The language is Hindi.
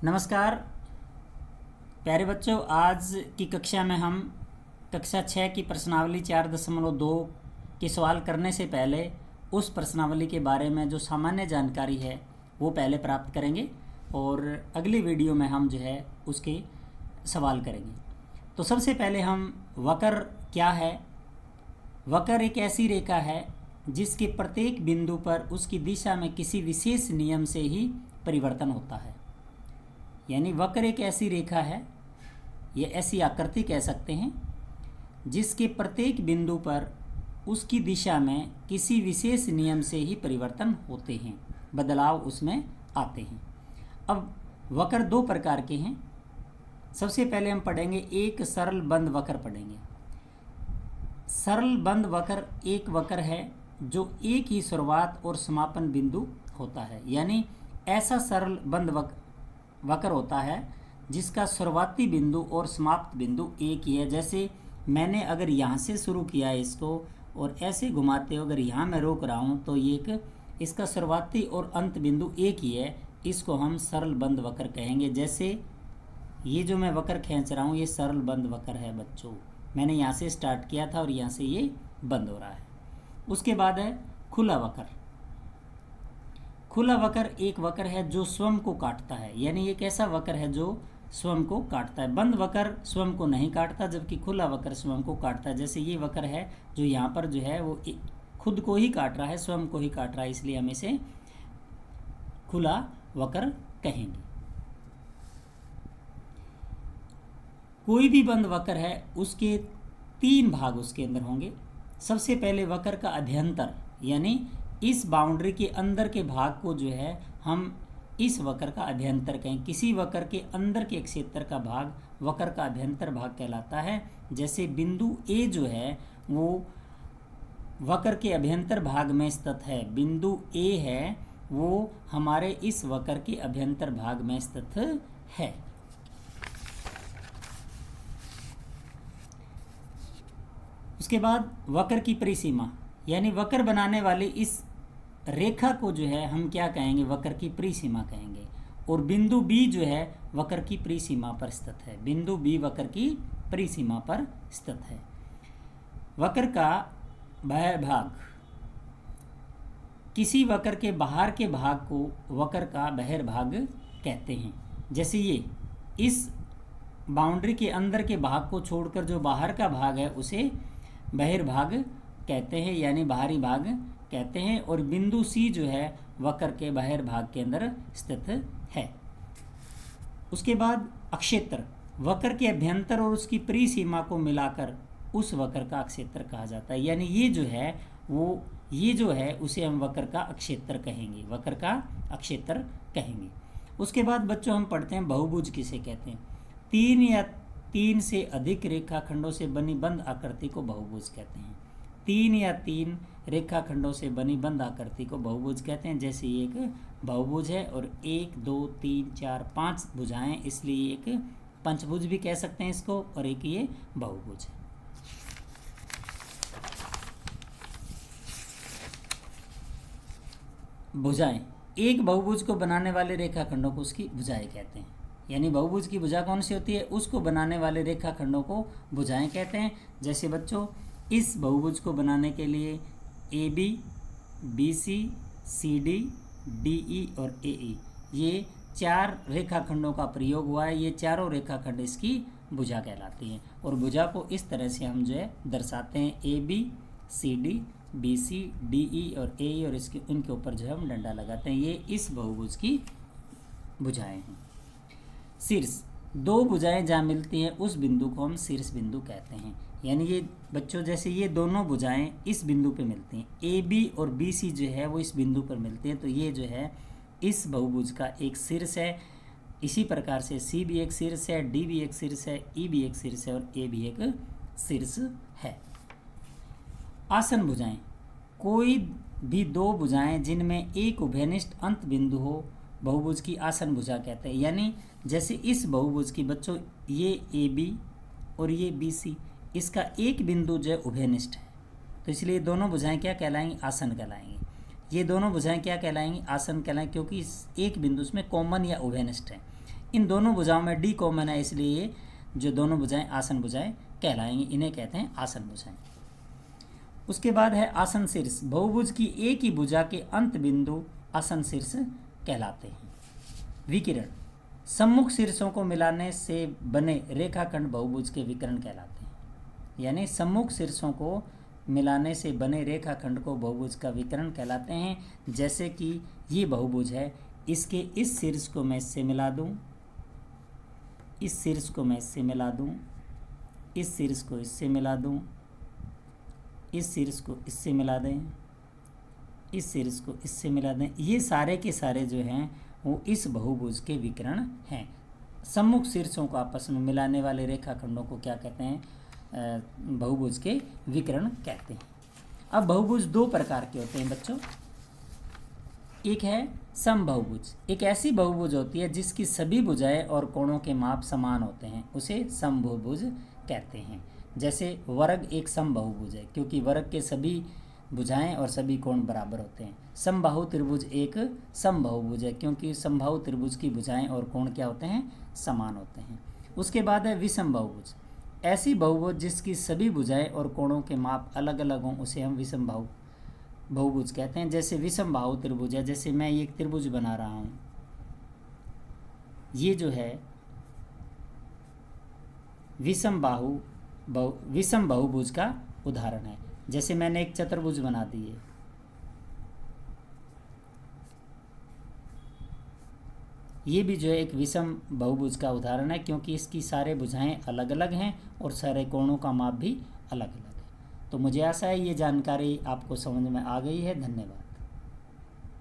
नमस्कार प्यारे बच्चों, आज की कक्षा में हम कक्षा 6 की प्रश्नावली 4.2 के सवाल करने से पहले उस प्रश्नावली के बारे में जो सामान्य जानकारी है वो पहले प्राप्त करेंगे और अगली वीडियो में हम जो है उसके सवाल करेंगे। तो सबसे पहले हम वक्र क्या है। वक्र एक ऐसी रेखा है जिसके प्रत्येक बिंदु पर उसकी दिशा में किसी विशेष नियम से ही परिवर्तन होता है। यानी वक्र एक ऐसी रेखा है, ये ऐसी आकृति कह सकते हैं, जिसके प्रत्येक बिंदु पर उसकी दिशा में किसी विशेष नियम से ही परिवर्तन होते हैं, बदलाव उसमें आते हैं। अब वक्र दो प्रकार के हैं। सबसे पहले हम पढ़ेंगे एक सरल बंद वक्र पढ़ेंगे। सरल बंद वक्र एक वक्र है जो एक ही शुरुआत और समापन बिंदु होता है। यानी ऐसा सरल बंद वक्र होता है जिसका शुरुआती बिंदु और समाप्त बिंदु एक ही है। जैसे मैंने अगर यहाँ से शुरू किया है इसको और ऐसे घुमाते हो, अगर यहाँ मैं रोक रहा हूँ तो ये एक इसका शुरुआती और अंत बिंदु एक ही है। इसको हम सरल बंद वक्र कहेंगे। जैसे ये जो मैं वक्र खींच रहा हूँ ये सरल बंद वक्र है बच्चों। मैंने यहाँ से स्टार्ट किया था और यहाँ से ये बंद हो रहा है। उसके बाद है खुला वक्र। खुला वक्र एक वक्र है जो स्वयं को काटता है। यानी एक ऐसा वक्र है जो स्वयं को काटता है। बंद वक्र स्वयं को नहीं काटता, जबकि खुला वक्र स्वयं को काटता है। जैसे ये वक्र है जो यहाँ पर जो है वो खुद को ही काट रहा है, स्वयं को ही काट रहा है, इसलिए हम इसे खुला वक्र कहेंगे। कोई भी बंद वक्र है उसके तीन भाग उसके अंदर होंगे। सबसे पहले वक्र का अभ्यंतर, यानी इस बाउंड्री के अंदर के भाग को जो है हम इस वक्र का अभ्यंतर कहें। किसी वक्र के अंदर के क्षेत्र का भाग वक्र का अभ्यंतर भाग कहलाता है। जैसे बिंदु ए जो है वो वक्र के अभ्यंतर भाग में स्थित है। बिंदु ए है वो हमारे इस वक्र के अभ्यंतर भाग में स्थित है। उसके बाद वक्र की परिसीमा, यानी वक्र बनाने वाली इस रेखा को जो है हम क्या कहेंगे, वक्र की परिसीमा कहेंगे। और बिंदु बी जो है वक्र की परिसीमा पर स्थित है। बिंदु बी वक्र की परिसीमा पर स्थित है। वक्र का बहिर्भाग, किसी वक्र के बाहर के भाग को वक्र का बहिर्भाग कहते हैं। जैसे ये इस बाउंड्री के अंदर के भाग को छोड़कर जो बाहर का भाग है उसे बहिर्भाग कहते हैं, यानी बाहरी भाग कहते हैं। और बिंदु सी जो है वक्र के बहिर्भाग के अंदर स्थित है। उसके बाद अक्षेत्र, वक्र के अभ्यंतर और उसकी परिसीमा को मिलाकर उस वक्र का अक्षेत्र कहा जाता है। यानी ये जो है वो ये जो है उसे हम वक्र का अक्षेत्र कहेंगे, वक्र का अक्षेत्र कहेंगे। उसके बाद बच्चों हम पढ़ते हैं बहुभुज किसे कहते हैं। तीन या तीन से अधिक रेखाखंडों से बनी बंद आकृति को बहुभुज कहते हैं। तीन या तीन रेखाखंडों से बनी बंद आकृति को बहुभुज कहते हैं। जैसे ये एक बहुभुज है और 1 2 3 4 5 भुजाएं, इसलिए एक पंचभुज भी कह सकते हैं इसको, और एक ये बहुभुज है। भुजाएं, एक बहुभुज को बनाने वाले रेखाखंडों को उसकी भुजाएं कहते हैं। यानी बहुभुज की भुजा कौन सी होती है, उसको बनाने वाले रेखाखंडों को भुजाएं कहते हैं। जैसे बच्चों इस बहुभुज को बनाने के लिए A B, B C, C D, D E और ए ई, ये चार रेखाखंडों का प्रयोग हुआ है। ये चारों रेखाखंड इसकी भुजा कहलाती हैं। और भुजा को इस तरह से हम जो है दर्शाते हैं, A B, C D, B C, D E और ए ई, और इसके उनके ऊपर जो है हम डंडा लगाते हैं। ये इस बहुभुज की भुजाएं हैं। शीर्ष, दो भुजाएं जहाँ मिलती हैं उस बिंदु को हम शीर्ष बिंदु कहते हैं। यानी ये बच्चों जैसे ये दोनों भुजाएं इस बिंदु पे मिलती हैं, ए बी और बी सी जो है वो इस बिंदु पर मिलती हैं, तो ये जो है इस बहुभुज का एक शीर्ष है। इसी प्रकार से सी भी एक शीर्ष है, डी भी एक शीर्ष है, ई भी एक शीर्ष है और ए भी एक शीर्ष है। आसन भुजाएं, कोई भी दो भुजाएं जिनमें एक उभयनिष्ठ अंत बिंदु हो बहुभुज की आसन भुजा कहते हैं। यानी जैसे इस बहुभुज की बच्चों ये ए बी और ये बी सी, इसका एक बिंदु जो है उभयनिष्ठ है, तो इसलिए दोनों भुजाएं क्या कहलाएंगी, आसन कहलाएंगी। ये दोनों भुजाएं क्या कहलाएंगी, आसन कहलाएंगी, क्योंकि इस एक बिंदु में कॉमन या उभयनिष्ठ है। इन दोनों भुजाओं में डी कॉमन है, इसलिए जो दोनों भुजाएं आसन भुजाएं कहलाएंगी, इन्हें कहते हैं आसन भुजाएं। उसके बाद है आसन शीर्ष। बहुभुज की एक ही भुजा के अंत बिंदु आसन शीर्ष कहलाते हैं। विकिरण, सम्मुख शीर्षों को मिलाने से बने रेखाखंड बहुभुज के विकर्ण कहलाते हैं। यानी सम्मुख शीर्षों को मिलाने से बने रेखाखंड को बहुभुज का विकर्ण कहलाते हैं। जैसे कि ये बहुभुज है, इसके इस शीर्ष को मैं इससे मिला दूं, इस शीर्ष को मैं इससे मिला दूं, इस शीर्ष को इससे मिला दूं, इस शीर्ष को इससे मिला दें, इस शीर्ष को इससे मिला दें। ये सारे के सारे जो हैं वो इस बहुभुज के विकर्ण हैं। सम्मुख शीर्षों को आपस में मिलाने वाले रेखाखंडों को क्या कहते हैं? बहुभुज के विकर्ण कहते हैं। अब बहुभुज दो प्रकार के होते हैं बच्चों। एक है समबहुभुज। एक ऐसी बहुभुज होती है जिसकी सभी भुजाएं और कोणों के माप समान होते हैं, उसे समबहुभुज कहते हैं। जैसे वर्ग एक समबहुभुज है, क्योंकि वर्ग के सभी भुजाएं और सभी कोण बराबर होते हैं। समबाहु त्रिभुज एक समबहुभुज है, क्योंकि समबाहु त्रिभुज की भुजाएं और कोण क्या होते हैं? समान होते हैं। उसके बाद है विषम बहुभुज। ऐसी बहुभुज जिसकी सभी भुजाएं और कोणों के माप अलग अलग हों, उसे हम विषम बहुभुज कहते हैं। जैसे विषम बाहु त्रिभुज है, जैसे मैं एक त्रिभुज बना रहा हूं, ये जो है विषम बहुभुज का उदाहरण है। जैसे मैंने एक चतुर्भुज बना दी है, ये भी जो है एक विषम बहुभुज का उदाहरण है, क्योंकि इसकी सारे भुजाएं अलग अलग हैं और सारे कोणों का माप भी अलग अलग है। तो मुझे आशा है ये जानकारी आपको समझ में आ गई है। धन्यवाद।